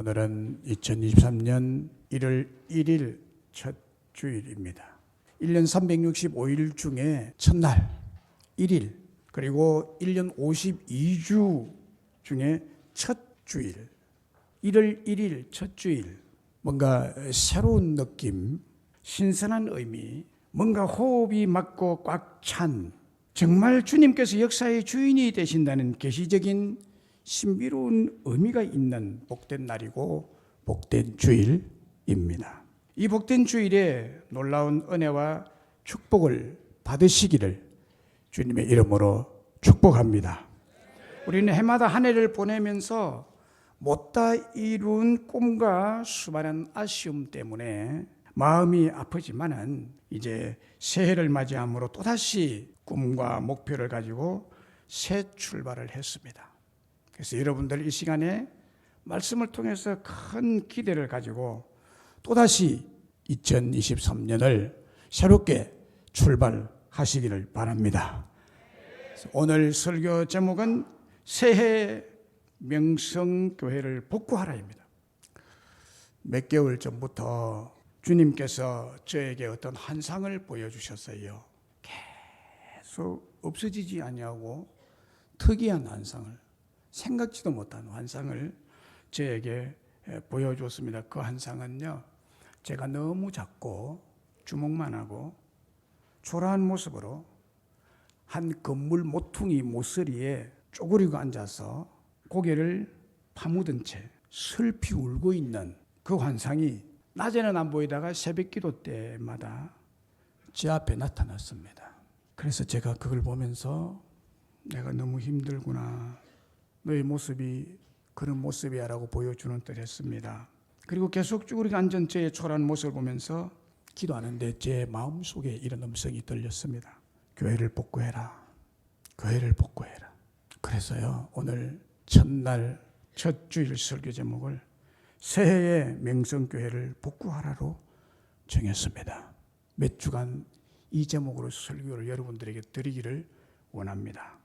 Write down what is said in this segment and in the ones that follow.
오늘은 2023년 1월 1일 첫 주일입니다. 1년 365일 중에 첫날 1일, 그리고 1년 52주 중에 첫 주일, 1월 1일 첫 주일. 뭔가 새로운 느낌, 신선한 의미, 뭔가 호흡이 맞고 꽉 찬, 정말 주님께서 역사의 주인이 되신다는 계시적인 신비로운 의미가 있는 복된 날이고 복된 주일입니다. 이 복된 주일에 놀라운 은혜와 축복을 받으시기를 주님의 이름으로 축복합니다. 우리는 해마다 한 해를 보내면서 못다 이룬 꿈과 수많은 아쉬움 때문에 마음이 아프지만은 이제 새해를 맞이함으로 또다시 꿈과 목표를 가지고 새 출발을 했습니다. 그래서 여러분들 이 시간에 말씀을 통해서 큰 기대를 가지고 또다시 2023년을 새롭게 출발하시기를 바랍니다. 오늘 설교 제목은 새해 명성교회를 복구하라입니다. 몇 개월 전부터 주님께서 저에게 어떤 환상을 보여주셨어요. 계속 없어지지 아니하고 특이한 환상을, 생각지도 못한 환상을 저에게 보여줬습니다. 그 환상은요, 제가 너무 작고 주먹만 하고 초라한 모습으로 한 건물 모퉁이 모서리에 쪼그리고 앉아서 고개를 파묻은 채 슬피 울고 있는 그 환상이 낮에는 안 보이다가 새벽 기도 때마다 제 앞에 나타났습니다. 그래서 제가 그걸 보면서 내가 너무 힘들구나, 너의 모습이 그런 모습이야 라고 보여주는 듯 했습니다. 그리고 계속 쭈그리고 앉은 제 초라한 모습을 보면서 기도하는데 제 마음속에 이런 음성이 들렸습니다. 교회를 복구해라, 교회를 복구해라. 그래서요, 오늘 첫날 첫 주일 설교 제목을 새해의 명성교회를 복구하라로 정했습니다. 몇 주간 이 제목으로 설교를 여러분들에게 드리기를 원합니다.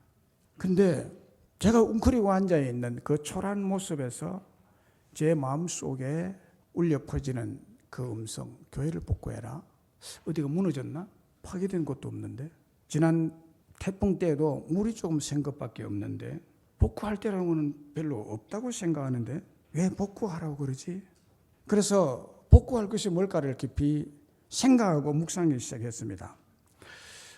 근데 제가 웅크리고 앉아있는 그 초라한 모습에서 제 마음속에 울려 퍼지는 그 음성, 교회를 복구해라. 어디가 무너졌나? 파괴된 것도 없는데, 지난 태풍 때에도 물이 조금 샌 것밖에 없는데 복구할 때라는 것은 별로 없다고 생각하는데 왜 복구하라고 그러지? 그래서 복구할 것이 뭘까를 깊이 생각하고 묵상하기 시작했습니다.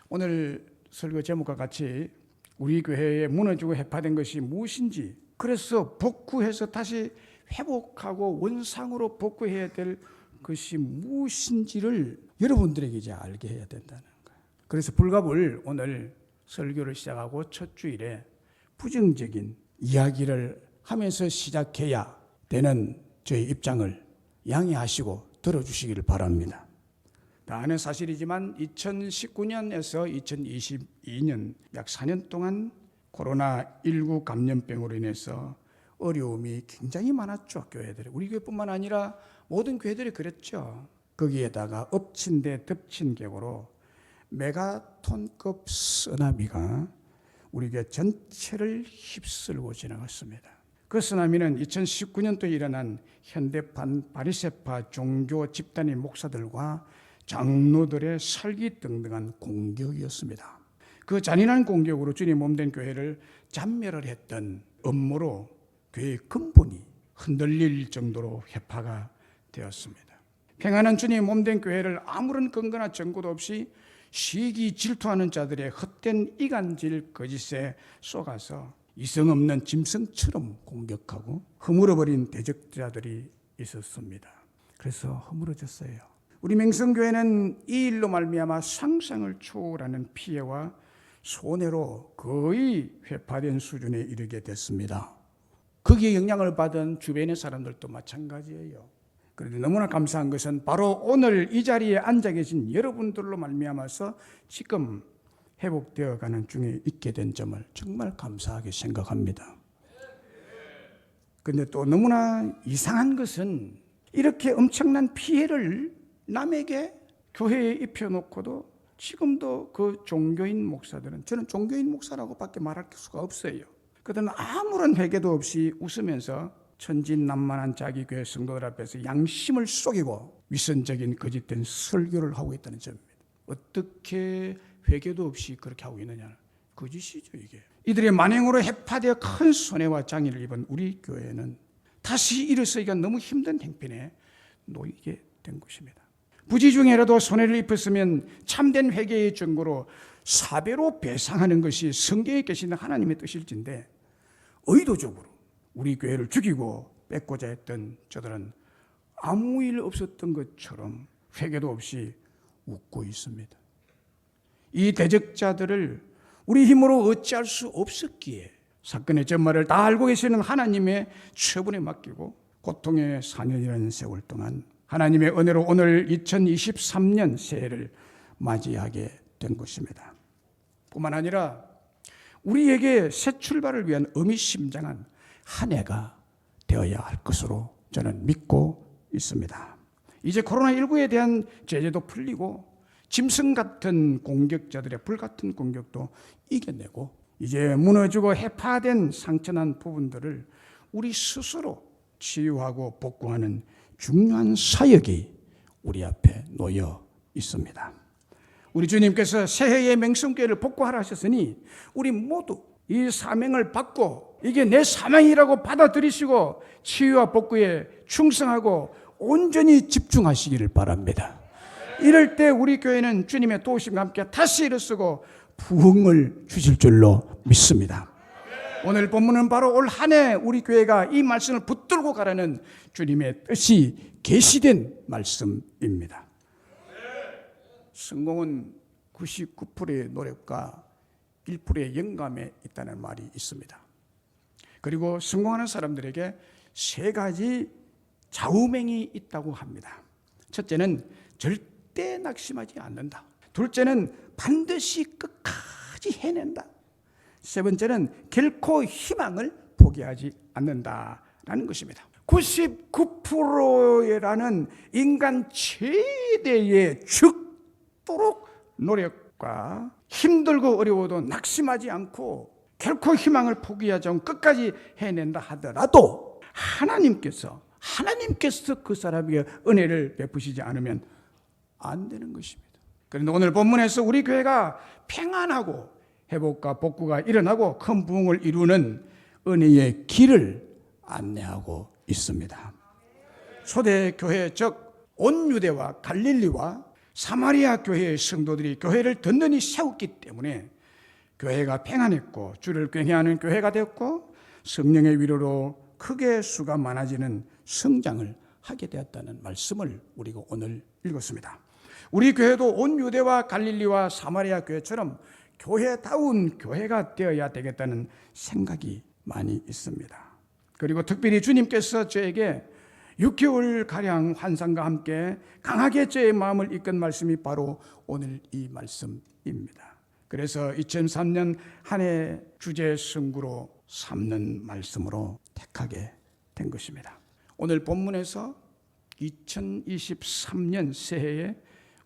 오늘 설교 제목과 같이 우리 교회에 무너지고 해파된 것이 무엇인지, 그래서 복구해서 다시 회복하고 원상으로 복구해야 될 것이 무엇인지를 여러분들에게 이제 알게 해야 된다는 거예요. 그래서 불갑을 오늘 설교를 시작하고 첫 주일에 부정적인 이야기를 하면서 시작해야 되는 저희 입장을 양해하시고 들어주시기를 바랍니다. 다 아는 사실이지만 2019년에서 2022년 약 4년 동안 코로나19 감염병으로 인해서 어려움이 굉장히 많았죠. 교회들이, 우리 교회뿐만 아니라 모든 교회들이 그랬죠. 거기에다가 엎친 데 덮친 격으로 메가톤급 쓰나미가 우리 교회 전체를 휩쓸고 지나갔습니다. 그 쓰나미는 2019년도에 일어난 현대판 바리새파 종교 집단의 목사들과 장로들의 살기등등한 공격이었습니다. 그 잔인한 공격으로 주님 몸된 교회를 잔멸을 했던 업무로 교회의 근본이 흔들릴 정도로 해파가 되었습니다. 평안한 주님 몸된 교회를 아무런 근거나 증거도 없이 시기 질투하는 자들의 헛된 이간질 거짓에 속아서 이성 없는 짐승처럼 공격하고 허물어버린 대적자들이 있었습니다. 그래서 허물어졌어요. 우리 명성교회는 이 일로 말미암아 상상을 초월하는 피해와 손해로 거의 회파된 수준에 이르게 됐습니다. 거기에 영향을 받은 주변의 사람들도 마찬가지예요. 그런데 너무나 감사한 것은 바로 오늘 이 자리에 앉아 계신 여러분들로 말미암아서 지금 회복되어 가는 중에 있게 된 점을 정말 감사하게 생각합니다. 그런데 또 너무나 이상한 것은 이렇게 엄청난 피해를 남에게 교회에 입혀놓고도 지금도 그 종교인 목사들은, 저는 종교인 목사라고 밖에 말할 수가 없어요. 그들은 아무런 회개도 없이 웃으면서 천진난만한 자기 교회 성도들 앞에서 양심을 속이고 위선적인 거짓된 설교를 하고 있다는 점입니다. 어떻게 회개도 없이 그렇게 하고 있느냐. 거짓이죠 이게. 이들의 만행으로 해파되어 큰 손해와 장애를 입은 우리 교회는 다시 일어서기가 너무 힘든 행편에 놓이게 된 것입니다. 부지 중에라도 손해를 입었으면 참된 회개의 증거로 사배로 배상하는 것이 성경에 계시는 하나님의 뜻일진데 의도적으로 우리 교회를 죽이고 뺏고자 했던 저들은 아무 일 없었던 것처럼 회개도 없이 웃고 있습니다. 이 대적자들을 우리 힘으로 어찌할 수 없었기에 사건의 전말을 다 알고 계시는 하나님의 처분에 맡기고 고통의 4년이라는 세월 동안 하나님의 은혜로 오늘 2023년 새해를 맞이하게 된 것입니다. 뿐만 아니라 우리에게 새 출발을 위한 의미심장한 한 해가 되어야 할 것으로 저는 믿고 있습니다. 이제 코로나19에 대한 제재도 풀리고 짐승 같은 공격자들의 불같은 공격도 이겨내고 이제 무너지고 해파된 상처난 부분들을 우리 스스로 치유하고 복구하는 중요한 사역이 우리 앞에 놓여 있습니다. 우리 주님께서 새해의 맹성교회를 복구하라 하셨으니 우리 모두 이 사명을 받고 이게 내 사명이라고 받아들이시고 치유와 복구에 충성하고 온전히 집중하시기를 바랍니다. 이럴 때 우리 교회는 주님의 도우심과 함께 다시 일어서고 부흥을 주실 줄로 믿습니다. 오늘 본문은 바로 올 한 해 우리 교회가 이 말씀을 붙들고 가라는 주님의 뜻이 계시된 말씀입니다. 성공은 99%의 노력과 1%의 영감에 있다는 말이 있습니다. 그리고 성공하는 사람들에게 세 가지 좌우명이 있다고 합니다. 첫째는 절대 낙심하지 않는다. 둘째는 반드시 끝까지 해낸다. 세 번째는 결코 희망을 포기하지 않는다라는 것입니다. 99%라는 인간 최대의 죽도록 노력과 힘들고 어려워도 낙심하지 않고 결코 희망을 포기하지 않고 끝까지 해낸다 하더라도 하나님께서 그 사람에게 은혜를 베푸시지 않으면 안 되는 것입니다. 그런데 오늘 본문에서 우리 교회가 평안하고 회복과 복구가 일어나고 큰 부흥을 이루는 은혜의 길을 안내하고 있습니다. 초대교회 즉 온 유대와 갈릴리와 사마리아 교회의 성도들이 교회를 든든히 세웠기 때문에 교회가 평안했고 주를 경외하는 교회가 되었고 성령의 위로로 크게 수가 많아지는 성장을 하게 되었다는 말씀을 우리가 오늘 읽었습니다. 우리 교회도 온 유대와 갈릴리와 사마리아 교회처럼 교회다운 교회가 되어야 되겠다는 생각이 많이 있습니다. 그리고 특별히 주님께서 저에게 6개월가량 환상과 함께 강하게 저의 마음을 이끈 말씀이 바로 오늘 이 말씀입니다. 그래서 2003년 한 해 주제 성구로 삼는 말씀으로 택하게 된 것입니다. 오늘 본문에서 2023년 새해에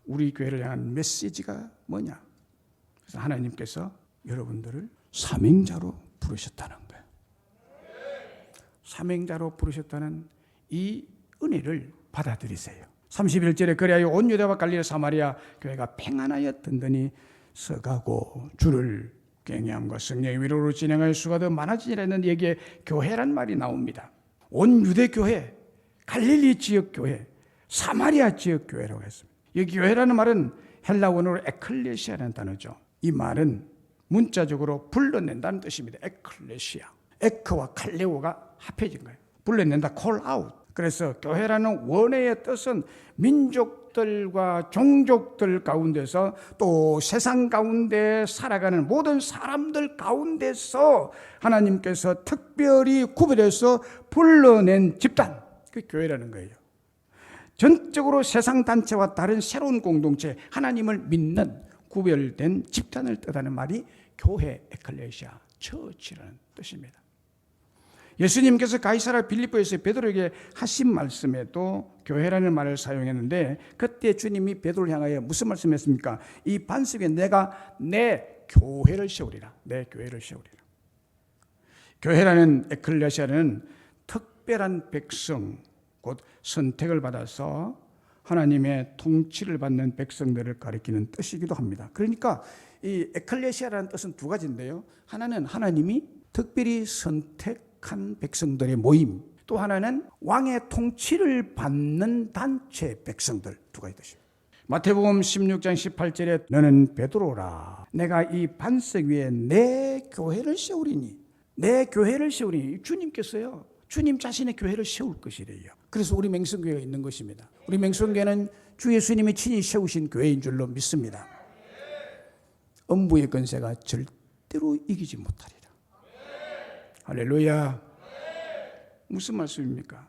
우리 교회를 향한 메시지가 뭐냐? 그래서 하나님께서 여러분들을 사명자로 부르셨다는 거예요. 사명자로 부르셨다는 이 은혜를 받아들이세요. 31절에 그리하여 온 유대와 갈릴리 사마리아 교회가 평안하여 든든히 서가고 주를 경외함과 성령의 위로로 진행할 수가 더 많아지리라는 얘기에 교회란 말이 나옵니다. 온 유대 교회, 갈릴리 지역 교회, 사마리아 지역 교회라고 했습니다. 여기 교회라는 말은 헬라 원어로 에클레시아라는 단어죠. 이 말은 문자적으로 불러낸다는 뜻입니다. 에클레시아. 에크와 칼레오가 합해진 거예요. 불러낸다, call out. 그래서 교회라는 원어의 뜻은 민족들과 종족들 가운데서 또 세상 가운데 살아가는 모든 사람들 가운데서 하나님께서 특별히 구별해서 불러낸 집단, 그 교회라는 거예요. 전적으로 세상 단체와 다른 새로운 공동체, 하나님을 믿는 구별된 집단을 뜻하는 말이 교회, 에클레시아, 처치라는 뜻입니다. 예수님께서 가이사랴 빌립보에서 베드로에게 하신 말씀에도 교회라는 말을 사용했는데 그때 주님이 베드로를 향하여 무슨 말씀했습니까? 이 반석에 내가 내 교회를 세우리라. 내 교회를 세우리라. 교회라는 에클레시아는 특별한 백성, 곧 선택을 받아서 하나님의 통치를 받는 백성들을 가리키는 뜻이기도 합니다. 그러니까 이 에클레시아라는 뜻은 두 가지인데요. 하나는 하나님이 특별히 선택한 백성들의 모임, 또 하나는 왕의 통치를 받는 단체 백성들, 두 가지 뜻입니다. 마태복음 16장 18절에 너는 베드로라, 내가 이 반석 위에 내 교회를 세우리니, 내 교회를 세우리니, 주님께서요, 주님 자신의 교회를 세울 것이래요. 그래서 우리 맹성교회가 있는 것입니다. 우리 맹성교회는 주 예수님이 친히 세우신 교회인 줄로 믿습니다. 음부의 권세가 절대로 이기지 못하리라. 할렐루야. 무슨 말씀입니까?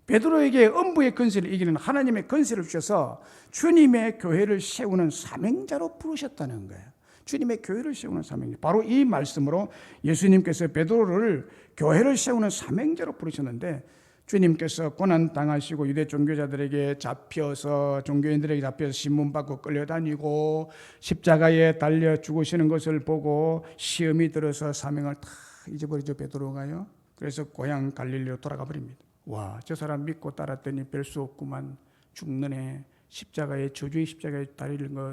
베드로에게 음부의 권세를 이기는 하나님의 권세를 주셔서 주님의 교회를 세우는 사명자로 부르셨다는 거예요. 주님의 교회를 세우는 사명자. 바로 이 말씀으로 예수님께서 베드로를 교회를 세우는 사명자로 부르셨는데, 주님께서 고난 당하시고 유대 종교자들에게 잡혀서, 종교인들에게 잡혀서 신문받고 끌려다니고 십자가에 달려 죽으시는 것을 보고 시험이 들어서 사명을 다 잊어버리죠, 베드로가요. 그래서 고향 갈릴리로 돌아가 버립니다. 와, 저 사람 믿고 따랐더니 별 수 없구만. 죽는 애, 십자가에, 저주의 십자가에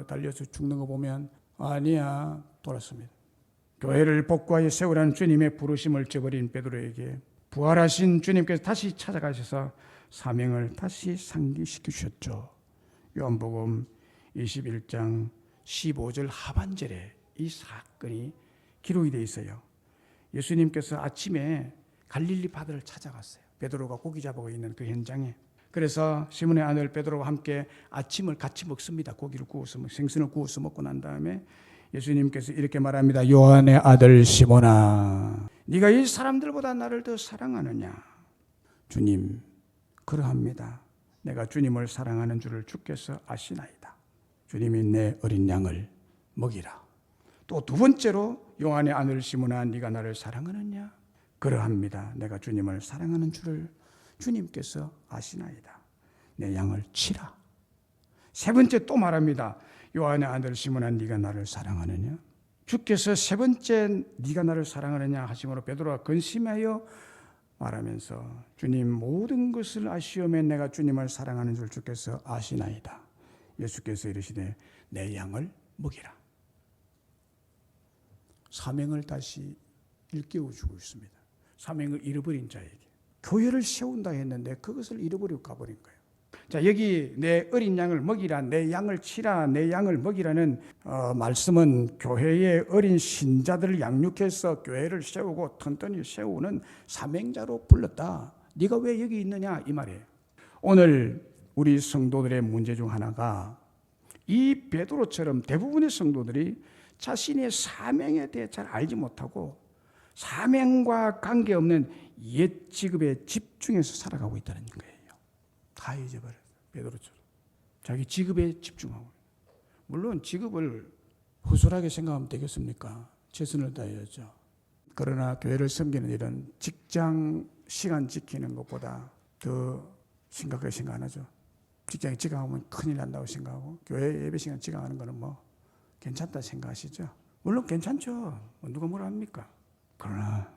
달려서 죽는 거 보면 아니야, 돌았습니다. 교회를 복과에 세우라는 주님의 부르심을 저버린 베드로에게 부활하신 주님께서 다시 찾아가셔서 사명을 다시 상기시켜 주셨죠. 요한복음 21장 15절 하반절에 이 사건이 기록이 되어 있어요. 예수님께서 아침에 갈릴리 바다를 찾아갔어요. 베드로가 고기 잡고 있는 그 현장에. 그래서 시몬의 아들 베드로와 함께 아침을 같이 먹습니다. 고기를 구워서, 생선을 구워서 먹고 난 다음에 예수님께서 이렇게 말합니다. 요한의 아들 시몬아, 네가 이 사람들보다 나를 더 사랑하느냐? 주님, 그러합니다. 내가 주님을 사랑하는 줄을 주께서 아시나이다. 주님이 내 어린 양을 먹이라. 또 두 번째로 요한의 아들 시몬아, 네가 나를 사랑하느냐? 그러합니다. 내가 주님을 사랑하는 줄을 주님께서 아시나이다. 내 양을 치라. 세 번째 또 말합니다. 요한의 아들 시몬아, 네가 나를 사랑하느냐? 주께서 세 번째 네가 나를 사랑하느냐 하심으로 베드로가 근심하여 말하면서 주님, 모든 것을 아시오매 내가 주님을 사랑하는 줄 주께서 아시나이다. 예수께서 이르시되 내 양을 먹이라. 사명을 다시 일깨워주고 있습니다. 사명을 잃어버린 자에게 교회를 세운다 했는데 그것을 잃어버리고 가버린 거예요. 자, 여기 내 어린 양을 먹이라, 내 양을 치라, 내 양을 먹이라는 말씀은 교회의 어린 신자들을 양육해서 교회를 세우고 튼튼히 세우는 사명자로 불렀다. 네가 왜 여기 있느냐 이 말이에요. 오늘 우리 성도들의 문제 중 하나가 이 베드로처럼 대부분의 성도들이 자신의 사명에 대해 잘 알지 못하고 사명과 관계없는 옛 직업에 집중해서 살아가고 있다는 거예요. 다 잊어버려요. 베드로처럼 자기 직업에 집중하고. 물론 직업을 허술하게 생각하면 되겠습니까? 최선을 다해야죠. 그러나 교회를 섬기는 일은 직장 시간 지키는 것보다 더 심각하게 생각 안 하죠. 직장에 지각하면 큰일 난다고 생각하고 교회 예배 시간 지각하는 거는 뭐 괜찮다 생각하시죠. 물론 괜찮죠. 누가 뭐라 합니까? 그러나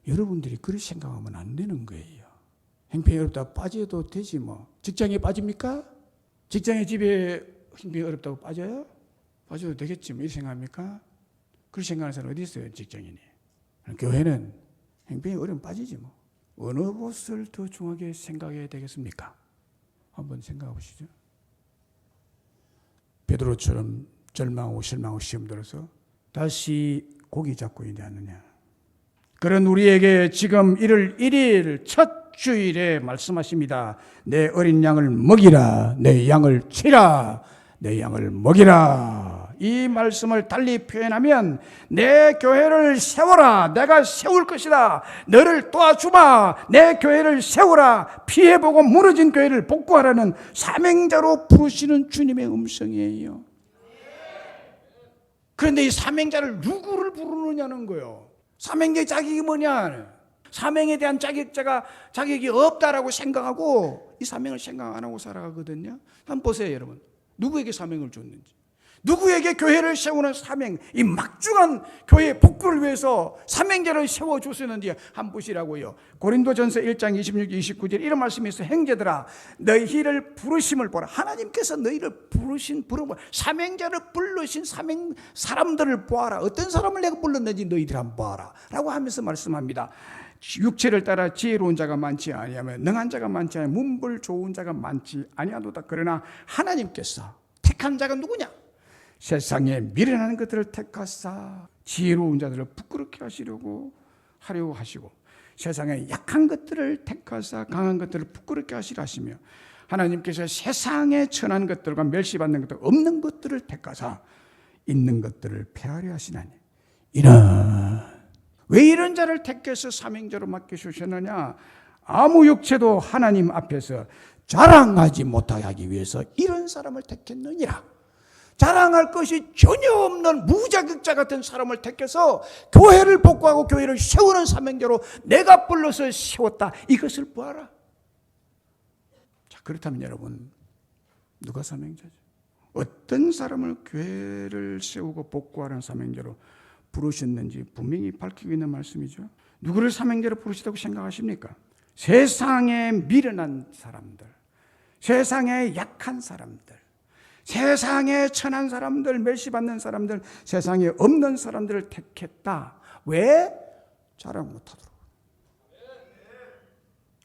여러분들이 그렇게 생각하면 안 되는 거예요. 행편이 어렵다고 빠져도 되지 뭐. 직장에 빠집니까? 직장에 집에 행편이 어렵다고 빠져요? 빠져도 되겠지 뭐. 이렇게 생각합니까? 그렇게 생각하는 사람 어디 있어요? 직장인이. 교회는 행편이 어려우면 빠지지 뭐. 어느 곳을 더 중하게 생각해야 되겠습니까? 한번 생각해 보시죠. 베드로처럼 절망하고 실망하고 시험 들어서 다시 고기 잡고 있지 않느냐. 그런 우리에게 지금 1월 1일 첫 주일에 말씀하십니다. 내 어린 양을 먹이라. 내 양을 치라. 내 양을 먹이라. 이 말씀을 달리 표현하면 내 교회를 세워라. 내가 세울 것이다. 너를 도와주마. 내 교회를 세워라. 피해보고 무너진 교회를 복구하라는 사명자로 부르시는 주님의 음성이에요. 그런데 이 사명자를 누구를 부르느냐는 거예요. 사명자의 자격이 뭐냐? 사명에 대한 자격이 없다라고 생각하고 이 사명을 생각 안 하고 살아가거든요. 한번 보세요, 여러분. 누구에게 사명을 줬는지. 누구에게 교회를 세우는 사명, 이 막중한 교회 복구를 위해서 사명자를 세워주시는지 한번 보시라고요. 고린도전서 1장 26, 29절 이런 말씀이 있어요. 형제들아 너희를 부르심을 보라. 하나님께서 너희를 부르심을 사명자를 부르신 사람들을 보아라. 어떤 사람을 내가 불렀는지 너희들 한번 보아라 라고 하면서 말씀합니다. 육체를 따라 지혜로운 자가 많지 아니하면 능한 자가 많지 아니하면 문벌 좋은 자가 많지 아니하도다. 그러나 하나님께서 택한 자가 누구냐? 세상에 미련한 것들을 택하사 지혜로운 자들을 부끄럽게 하시려고 하시고 세상에 약한 것들을 택하사 강한 것들을 부끄럽게 하시려 하시며 하나님께서 세상에 천한 것들과 멸시받는 것들 없는 것들을 택하사 있는 것들을 폐하려 하시나니 왜 이런 자를 택해서 사명자로 맡겨주셨느냐? 아무 육체도 하나님 앞에서 자랑하지 못하게 하기 위해서 이런 사람을 택했느니라. 자랑할 것이 전혀 없는 무자격자 같은 사람을 택해서 교회를 복구하고 교회를 세우는 사명자로 내가 불러서 세웠다. 이것을 보아라. 자, 그렇다면 여러분 누가 사명자죠? 어떤 사람을 교회를 세우고 복구하는 사명자로 부르셨는지 분명히 밝히고 있는 말씀이죠. 누구를 사명자로 부르시다고 생각하십니까? 세상에 미련한 사람들, 세상에 약한 사람들, 세상에 천한 사람들, 멸시받는 사람들, 세상에 없는 사람들을 택했다. 왜? 자랑 못하도록.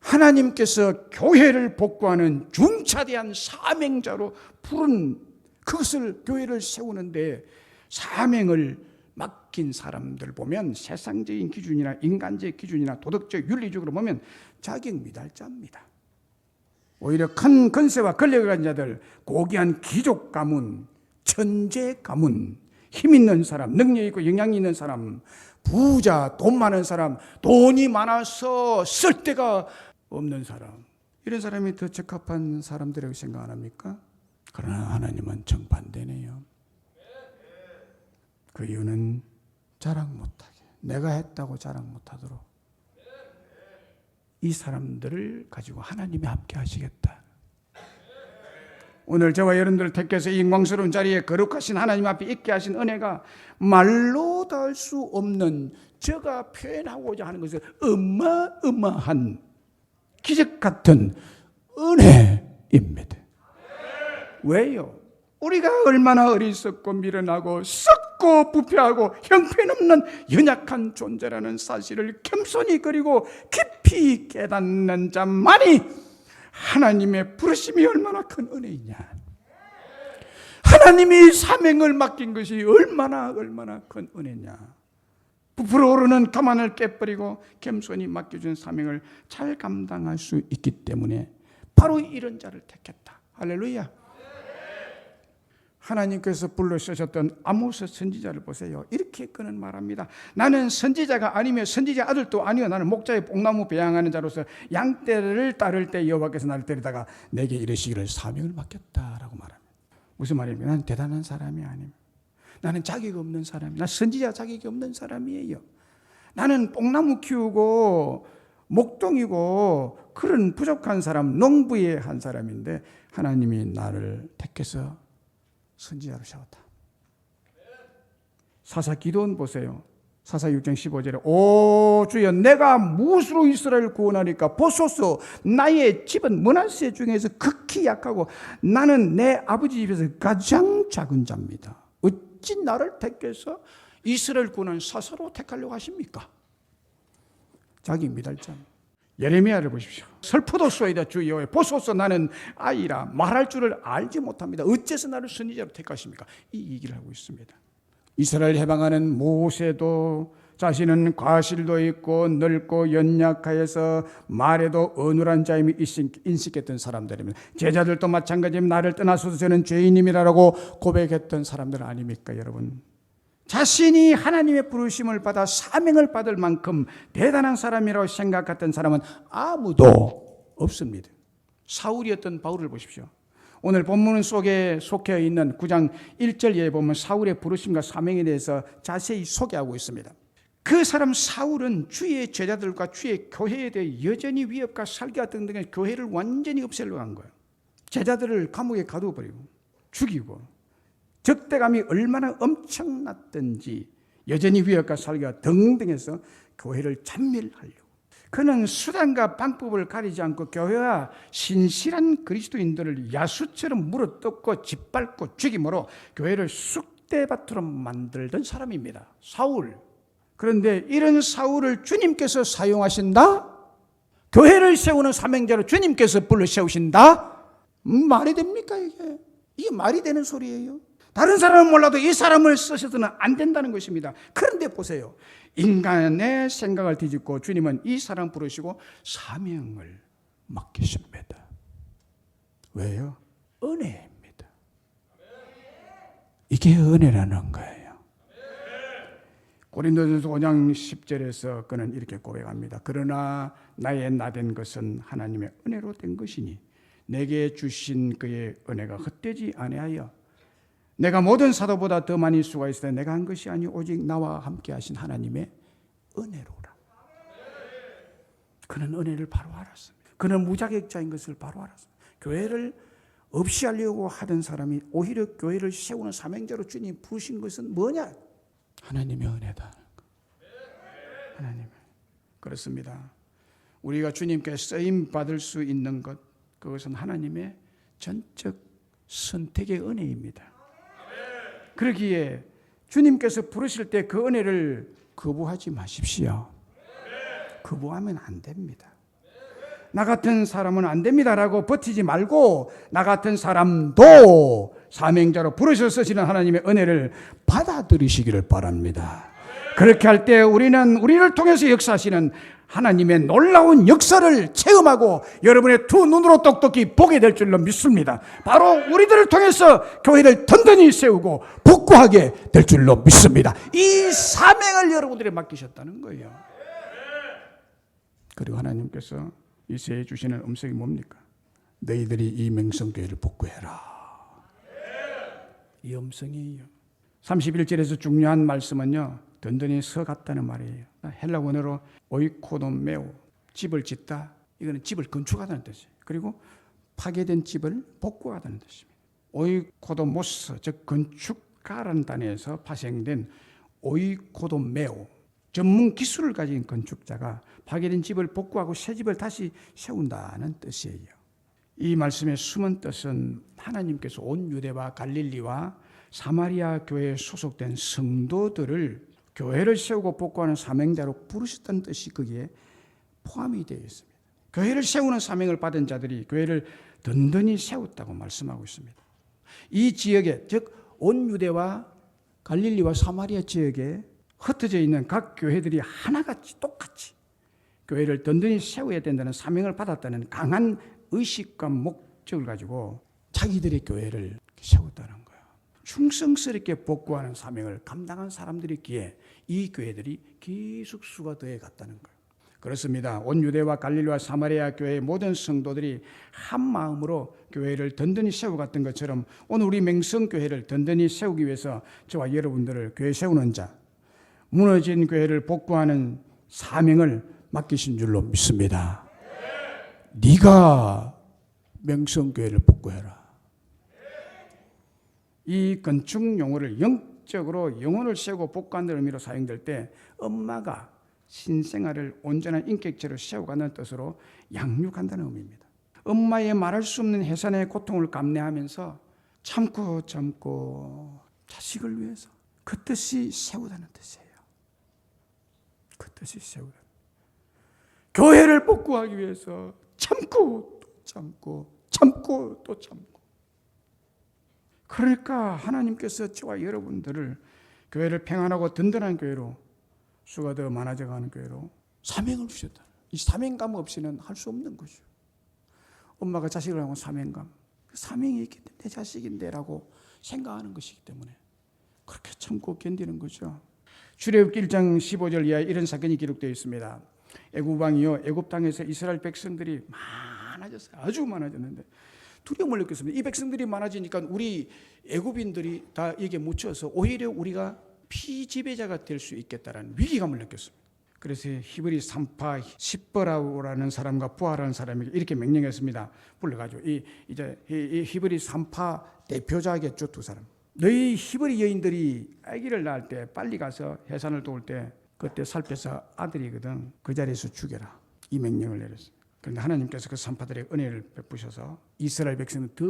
하나님께서 교회를 복구하는 중차대한 사명자로 부른 그것을 교회를 세우는데 사명을 맡긴 사람들 보면 세상적인 기준이나 인간적 기준이나 도덕적 윤리적으로 보면 자격 미달자입니다. 오히려 큰 권세와 권력을 가진 자들, 고귀한 귀족 가문, 천재 가문, 힘 있는 사람, 능력 있고 영향 있는 사람, 부자, 돈 많은 사람, 돈이 많아서 쓸 데가 없는 사람, 이런 사람이 더 적합한 사람들이라고 생각 안 합니까? 그러나 하나님은 정반대네요. 그 이유는 자랑 못하게, 내가 했다고 자랑 못하도록 이 사람들을 가지고 하나님이 함께 하시겠다. 오늘 저와 여러분들을 택해서 이 영광스러운 자리에 거룩하신 하나님 앞에 있게 하신 은혜가 말로 다 할 수 없는 제가 표현하고자 하는 것은 어마어마한 기적 같은 은혜입니다. 왜요? 우리가 얼마나 어리석고 미련하고 썩고 부패하고 형편없는 연약한 존재라는 사실을 겸손히 그리고 깊이 깨닫는 자만이 하나님의 부르심이 얼마나 큰 은혜이냐, 하나님이 사명을 맡긴 것이 얼마나 큰 은혜냐. 부풀어 오르는 교만을 깨버리고 겸손히 맡겨준 사명을 잘 감당할 수 있기 때문에 바로 이런 자를 택했다. 할렐루야. 하나님께서 불러쓰셨던 아모스 선지자를 보세요. 이렇게 그는 말합니다. 나는 선지자가 아니며 선지자 아들도 아니요 나는 목자의 뽕나무 배양하는 자로서 양떼를 따를 때 여호와께서 나를 데리다가 내게 이르시기를 사명을 맡겼다라고 말합니다. 무슨 말입니까? 나는 대단한 사람이 아닙니다. 나는 자격 없는 사람이에요. 나 선지자 자격이 없는 사람이에요. 나는 뽕나무 키우고 목동이고 그런 부족한 사람, 농부의 한 사람인데 하나님이 나를 택해서 선지자로 세웠다. 사사 기도원 보세요. 사사 6장 15절에 오 주여 내가 무엇으로 이스라엘을 구원하리까? 보소서 나의 집은 므낫세 중에서 극히 약하고 나는 내 아버지 집에서 가장 작은 자입니다. 어찌 나를 택해서 이스라엘 구원한 사사로 택하려고 하십니까? 자기 미달자입니다. 예레미야를 보십시오. 슬프도소이다 주 여호와여 보소서 나는 아이라 말할 줄을 알지 못합니다. 어째서 나를 선지자로 택하십니까? 이 얘기를 하고 있습니다. 이스라엘 해방하는 모세도 자신은 과실도 있고 늙고 연약하여서 말에도 어눌한 자임이 인식했던 사람들입니다. 제자들도 마찬가지입니다. 나를 떠나서도 저는 죄인임이라고 고백했던 사람들 아닙니까 여러분? 자신이 하나님의 부르심을 받아 사명을 받을 만큼 대단한 사람이라고 생각했던 사람은 아무도 없습니다. 사울이었던 바울을 보십시오. 오늘 본문 속에 속해 있는 9장 1절에 보면 사울의 부르심과 사명에 대해서 자세히 소개하고 있습니다. 그 사람 사울은 주의 제자들과 주의 교회에 대해 여전히 위협과 살기와 등등의 교회를 완전히 없애려고 한 거예요. 제자들을 감옥에 가두어버리고 죽이고 적대감이 얼마나 엄청났던지 여전히 위협과 살기가 등등해서 교회를 잔멸하려고. 그는 수단과 방법을 가리지 않고 교회와 신실한 그리스도인들을 야수처럼 물어뜯고 짓밟고 죽임으로 교회를 쑥대밭으로 만들던 사람입니다. 사울. 그런데 이런 사울을 주님께서 사용하신다? 교회를 세우는 사명자로 주님께서 불러 세우신다? 말이 됩니까 이게? 이게 말이 되는 소리예요? 다른 사람은 몰라도 이 사람을 쓰셔서는 안 된다는 것입니다. 그런데 보세요. 인간의 생각을 뒤집고 주님은 이 사람 부르시고 사명을 맡기십니다. 왜요? 은혜입니다. 이게 은혜라는 거예요. 고린도전서 5장 10절에서 그는 이렇게 고백합니다. 그러나 나의 나된 것은 하나님의 은혜로 된 것이니 내게 주신 그의 은혜가 헛되지 아니하여 내가 모든 사도보다 더 많이 수가 있어 내가 한 것이 아니 오직 나와 함께 하신 하나님의 은혜로라. 그는 은혜를 바로 알았습니다. 그는 무자격자인 것을 바로 알았습니다. 교회를 없이 하려고 하던 사람이 오히려 교회를 세우는 사명자로 주님 부르신 것은 뭐냐? 하나님의 은혜다. 하나님. 그렇습니다. 우리가 주님께 쓰임 받을 수 있는 것, 그것은 하나님의 전적 선택의 은혜입니다. 그러기에 주님께서 부르실 때 그 은혜를 거부하지 마십시오. 거부하면 안 됩니다. 나 같은 사람은 안 됩니다라고 버티지 말고 나 같은 사람도 사명자로 부르셔 쓰시는 하나님의 은혜를 받아들이시기를 바랍니다. 그렇게 할 때 우리를 통해서 역사하시는 하나님의 놀라운 역사를 체험하고 여러분의 두 눈으로 똑똑히 보게 될 줄로 믿습니다. 바로 우리들을 통해서 교회를 든든히 세우고 복구하게 될 줄로 믿습니다. 이 사명을 여러분들이 맡기셨다는 거예요. 그리고 하나님께서 이세에 주시는 음성이 뭡니까? 너희들이 이 맹성교회를 복구해라. 이 음성이에요. 31절에서 중요한 말씀은요, 든든히 서 갔다는 말이에요. 헬라 원어로 오이코도메오, 집을 짓다. 이거는 집을 건축하다는 뜻이에요. 그리고 파괴된 집을 복구하다는 뜻입니다. 오이코도모스, 즉 건축가라는 단어에서 파생된 오이코도메오, 전문 기술을 가진 건축자가 파괴된 집을 복구하고 새 집을 다시 세운다는 뜻이에요. 이 말씀의 숨은 뜻은 하나님께서 온 유대와 갈릴리와 사마리아 교회에 소속된 성도들을 교회를 세우고 복구하는 사명자로 부르셨다는 뜻이 거기에 포함이 되어 있습니다. 교회를 세우는 사명을 받은 자들이 교회를 든든히 세웠다고 말씀하고 있습니다. 이 지역에, 즉 온 유대와 갈릴리와 사마리아 지역에 흩어져 있는 각 교회들이 하나같이 똑같이 교회를 든든히 세워야 된다는 사명을 받았다는 강한 의식과 목적을 가지고 자기들의 교회를 세웠다는 거예요. 충성스럽게 복구하는 사명을 감당한 사람들이기에 이 교회들이 계속 수가 더해 갔다는 거예요. 그렇습니다. 온 유대와 갈릴리와 사마리아 교회의 모든 성도들이 한 마음으로 교회를 든든히 세워갔던 것처럼 오늘 우리 맹성교회를 든든히 세우기 위해서 저와 여러분들을 교회 세우는 자, 무너진 교회를 복구하는 사명을 맡기신 줄로 믿습니다. 네가 맹성교회를 복구해라. 이 건축 용어를 영적으로 영혼을 세우고 복구하는 의미로 사용될 때 엄마가 신생아를 온전한 인격체로 세워가는 뜻으로 양육한다는 의미입니다. 엄마의 말할 수 없는 해산의 고통을 감내하면서 참고 자식을 위해서 그 뜻이 세우다는 뜻이에요. 그 뜻이 세우다. 교회를 복구하기 위해서 참고 또 참고. 그러니까 하나님께서 저와 여러분들을 교회를 평안하고 든든한 교회로, 수가 더 많아져가는 교회로 사명을 주셨다. 이 사명감 없이는 할 수 없는 거죠. 엄마가 자식을 하고 사명감, 사명이 있기 때문에 내 자식인데라고 생각하는 것이기 때문에 그렇게 참고 견디는 거죠. 출애굽기 1장 15절 이하에 이런 사건이 기록되어 있습니다. 애굽 왕이요, 애굽 땅에서 이스라엘 백성들이 많아졌어요. 아주 많아졌는데 두려움을 느꼈습니다. 이 백성들이 많아지니까 우리 애굽인들이 다 이게 묻혀서 오히려 우리가 피지배자가 될 수 있겠다라는 위기감을 느꼈습니다. 그래서 히브리 산파 십버라우라는 사람과 부하라는 사람에게 이렇게 명령했습니다. 불러가지고 이 히브리 산파 대표자겠죠, 두 사람. 너희 히브리 여인들이 아기를 낳을 때 빨리 가서 해산을 도울 때 그때 살펴서 아들이거든. 그 자리에서 죽여라. 이 명령을 내렸어요. 그런데 하나님께서 그 산파들에게 은혜를 베푸셔서 이스라엘 백성은 더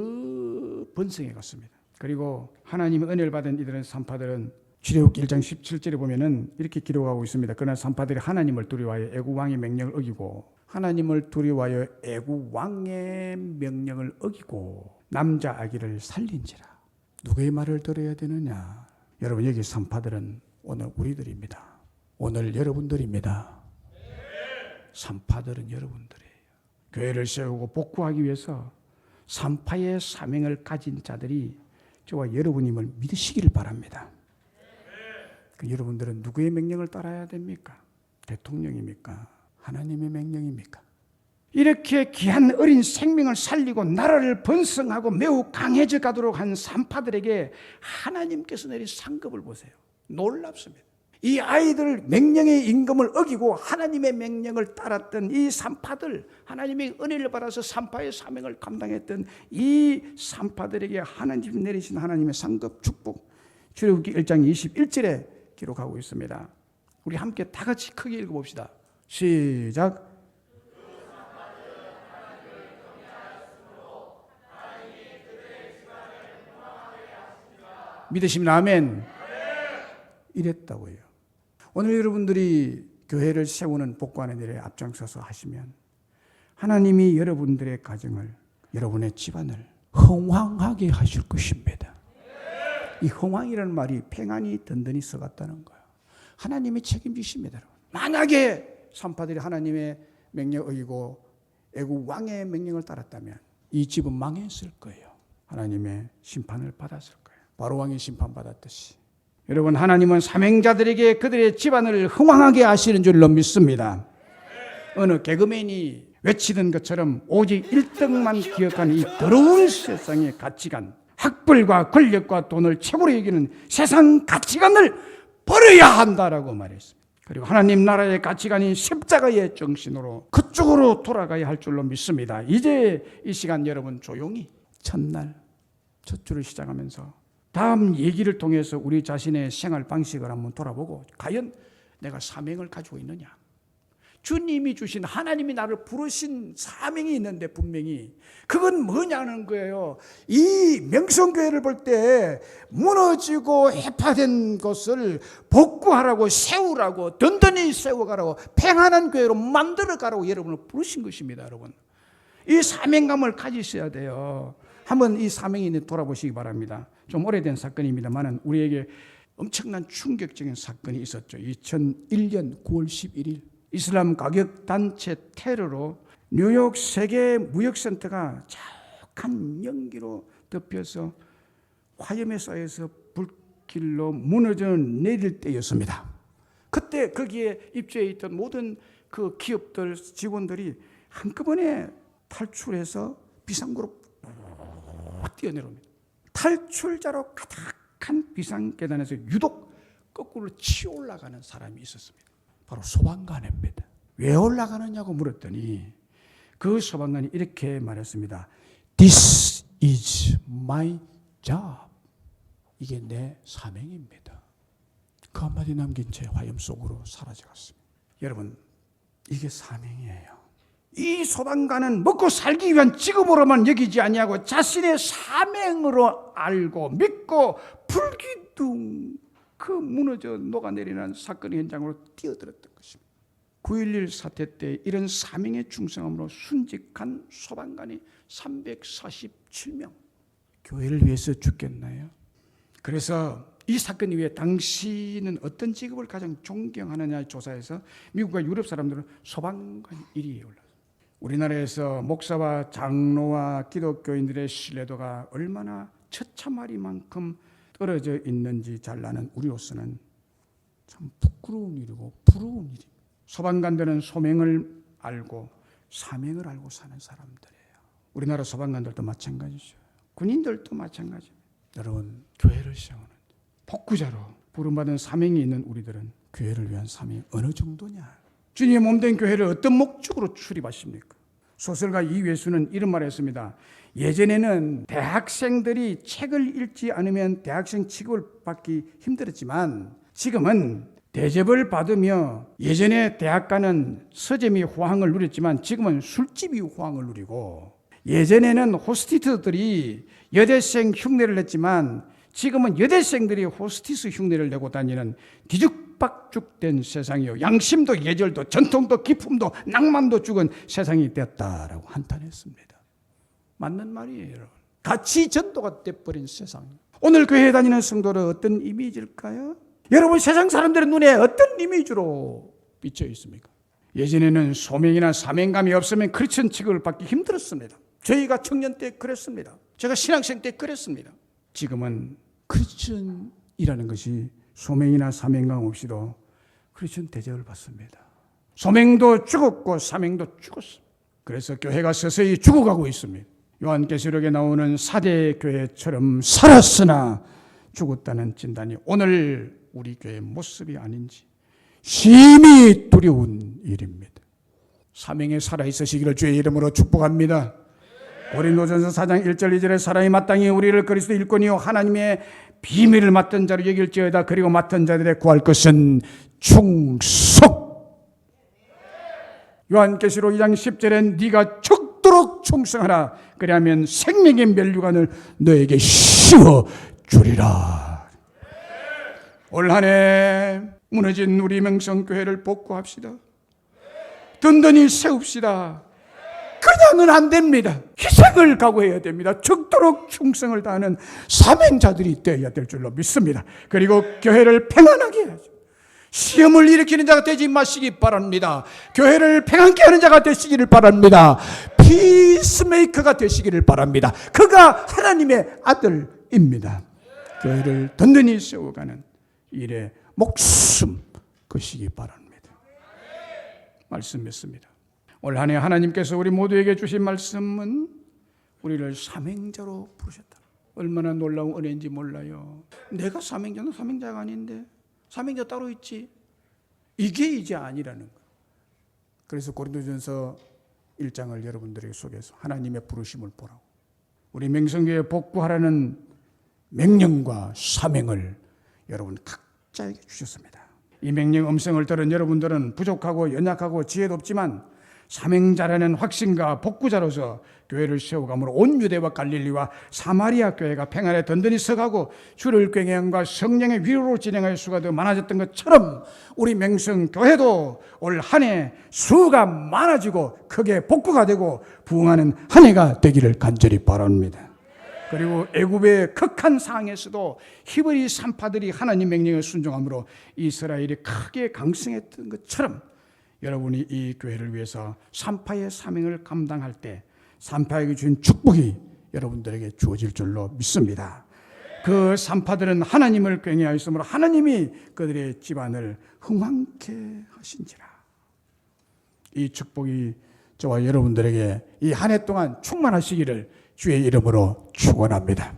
번성해 갔습니다. 그리고 하나님의 은혜를 받은 이들은 산파들은 출애굽기 1장 17절에 보면은 이렇게 기록하고 있습니다. 그러나 산파들이 하나님을 두려워하여 애굽 왕의 명령을 어기고 하나님을 두려워하여 애굽 왕의 명령을 어기고 남자 아기를 살린지라. 누구의 말을 들어야 되느냐? 여러분, 여기 산파들은 오늘 우리들입니다. 오늘 여러분들입니다. 산파들은 여러분들이에요. 교회를 세우고 복구하기 위해서 산파의 사명을 가진 자들이 저와 여러분임을 믿으시기를 바랍니다. 그 여러분들은 누구의 명령을 따라야 됩니까? 대통령입니까? 하나님의 명령입니까? 이렇게 귀한 어린 생명을 살리고 나라를 번성하고 매우 강해져 가도록 한 산파들에게 하나님께서 내린 상급을 보세요. 놀랍습니다. 이 아이들 명령의 임금을 어기고 하나님의 명령을 따랐던 이 산파들, 하나님의 은혜를 받아서 산파의 사명을 감당했던 이 산파들에게 하나님 내리신 하나님의 상급 축복, 출애굽기 1장 21절에 기록하고 있습니다. 우리 함께 다 같이 크게 읽어봅시다. 시작. 믿으시면 아멘. 이랬다고요. 오늘 여러분들이 교회를 세우는 복구하는 일에 앞장서서 하시면 하나님이 여러분들의 가정을, 여러분의 집안을 흥왕하게 하실 것입니다. 이 흥왕이라는 말이 평안히 든든히 써갔다는 거예요. 하나님이 책임지십니다. 만약에 산파들이 하나님의 명령을 어기고 애굽 왕의 명령을 따랐다면 이 집은 망했을 거예요. 하나님의 심판을 받았을 거예요. 바로 왕이 심판받았듯이. 여러분, 하나님은 사명자들에게 그들의 집안을 흥왕하게 하시는 줄로 믿습니다. 어느 개그맨이 외치던 것처럼 오직 1등만 기억하는 이 더러운 세상의 가치관, 학벌과 권력과 돈을 최고로 여기는 세상 가치관을 버려야 한다라고 말했습니다. 그리고 하나님 나라의 가치관이 십자가의 정신으로 그쪽으로 돌아가야 할 줄로 믿습니다. 이제 이 시간 여러분 조용히 첫날 첫 주를 시작하면서 다음 얘기를 통해서 우리 자신의 생활 방식을 한번 돌아보고 과연 내가 사명을 가지고 있느냐. 주님이 주신 하나님이 나를 부르신 사명이 있는데 분명히 그건 뭐냐는 거예요. 이 명성교회를 볼 때 무너지고 해파된 것을 복구하라고 세우라고 든든히 세워가라고 평안한 교회로 만들어가라고 여러분을 부르신 것입니다. 여러분, 이 사명감을 가지셔야 돼요. 한번 이 사명이 돌아보시기 바랍니다. 좀 오래된 사건입니다만 우리에게 엄청난 충격적인 사건이 있었죠. 2001년 9월 11일 이슬람 가격단체 테러로 뉴욕 세계 무역센터가 자욱한 연기로 덮여서 화염에 쌓여서 불길로 무너져 내릴 때였습니다. 그때 거기에 입주해 있던 모든 그 기업들 직원들이 한꺼번에 탈출해서 비상구로 뛰어내려옵니다. 탈출자로 가득한 비상계단에서 유독 거꾸로 치어 올라가는 사람이 있었습니다. 바로 소방관입니다. 왜 올라가느냐고 물었더니 그 소방관이 이렇게 말했습니다. This is my job. 이게 내 사명입니다. 그 한마디 남긴 채 화염 속으로 사라져갔습니다. 여러분, 이게 사명이에요. 이 소방관은 먹고 살기 위한 직업으로만 여기지 아니하고 자신의 사명으로 알고 믿고 불기둥 그 무너져 녹아내리는 사건의 현장으로 뛰어들었던 것입니다. 9.11 사태 때 이런 사명의 충성함으로 순직한 소방관이 347명. 교회를 위해서 죽겠나요? 그래서 이 사건 이후에 당신은 어떤 직업을 가장 존경하느냐 조사에서 미국과 유럽 사람들은 소방관 1위에 올랐어요. 우리나라에서 목사와 장로와 기독교인들의 신뢰도가 얼마나 처참하리만큼 떨어져 있는지 잘 아는 우리로서는 참 부끄러운 일이고 부러운 일입니다. 소방관들은 소명을 알고 사명을 알고 사는 사람들이에요. 우리나라 소방관들도 마찬가지죠. 군인들도 마찬가지입니다. 여러분, 교회를 세우는 복구자로 부름받은 사명이 있는 우리들은 교회를 위한 사명이 어느 정도냐. 주님의 몸된 교회를 어떤 목적으로 출입하십니까? 소설가 이회수는 이런 말을 했습니다. 예전에는 대학생들이 책을 읽지 않으면 대학생 취급을 받기 힘들었지만 지금은 대접을 받으며, 예전에 대학가는 서점이 호황을 누렸지만 지금은 술집이 호황을 누리고, 예전에는 호스티스들이 여대생 흉내를 냈지만 지금은 여대생들이 호스티스 흉내를 내고 다니는 뒤죽박죽된 세상이요, 양심도 예절도 전통도 기품도 낭만도 죽은 세상이 되었다라고 한탄했습니다. 맞는 말이에요, 여러분. 가치 전도가 돼버린 세상. 오늘 교회에 다니는 성도는 어떤 이미지일까요? 여러분, 세상 사람들의 눈에 어떤 이미지로 비쳐 있습니까? 예전에는 소명이나 사명감이 없으면 크리스천 취급을 받기 힘들었습니다. 저희가 청년 때 그랬습니다. 제가 신학생 때 그랬습니다. 지금은 크리스천이라는 것이 소명이나 사명감 없이도 크리스천 대접을 받습니다. 소명도 죽었고 사명도 죽었습니다. 그래서 교회가 서서히 죽어가고 있습니다. 요한계시록에 나오는 사대 교회처럼 살았으나 죽었다는 진단이 오늘 우리 교회의 모습이 아닌지 심히 두려운 일입니다. 사명에 살아있으시기를 주의 이름으로 축복합니다. 고린도전서 4장 1절 2절에 사람이 마땅히 우리를 그리스도 일꾼이요 하나님의 비밀을 맡은 자로 여길지어다. 그리고 맡은 자들의 구할 것은 충성. 요한계시록 2장 10절에 네가 죽도록 충성하라. 그리하면 생명의 면류관을 너에게 씌워 주리라. 올 한 해 무너진 우리 명성교회를 복구합시다. 든든히 세웁시다. 그냥은 안 됩니다. 희생을 각오해야 됩니다. 죽도록 충성을 다하는 사명자들이 되어야 될 줄로 믿습니다. 그리고 교회를 평안하게 해야죠. 시험을 일으키는 자가 되지 마시기 바랍니다. 교회를 평안케 하는 자가 되시기를 바랍니다. 피스메이커가 되시기를 바랍니다. 그가 하나님의 아들입니다. 교회를 든든히 세워가는 일에 목숨 거시기 바랍니다. 말씀 맺습니다. 올 한 해 하나님께서 우리 모두에게 주신 말씀은 우리를 사명자로 부르셨다. 얼마나 놀라운 은혜인지 몰라요. 내가 사명자는 사명자가 아닌데 사명자 따로 있지. 이게 이제 아니라는 거예요. 그래서 고린도전서 1장을 여러분들에게 소개해서 하나님의 부르심을 보라고, 우리 명성교회 복구하라는 명령과 사명을 여러분 각자에게 주셨습니다. 이 명령 음성을 들은 여러분들은 부족하고 연약하고 지혜도 없지만 사명자라는 확신과 복구자로서 교회를 세워감으로 온 유대와 갈릴리와 사마리아 교회가 평안에 든든히 서가고 주를 경외함과 성령의 위로로 진행할 수가 더 많아졌던 것처럼 우리 명성교회도 올 한 해 수가 많아지고 크게 복구가 되고 부흥하는 한 해가 되기를 간절히 바랍니다. 그리고 애굽의 극한 상황에서도 히브리 산파들이 하나님 명령에 순종함으로 이스라엘이 크게 강성했던 것처럼 여러분이 이 교회를 위해서 산파의 사명을 감당할 때 산파에게 준 축복이 여러분들에게 주어질 줄로 믿습니다. 그 산파들은 하나님을 경외하였으므로 하나님이 그들의 집안을 흥왕케 하신지라. 이 축복이 저와 여러분들에게 이 한 해 동안 충만하시기를 주의 이름으로 축원합니다.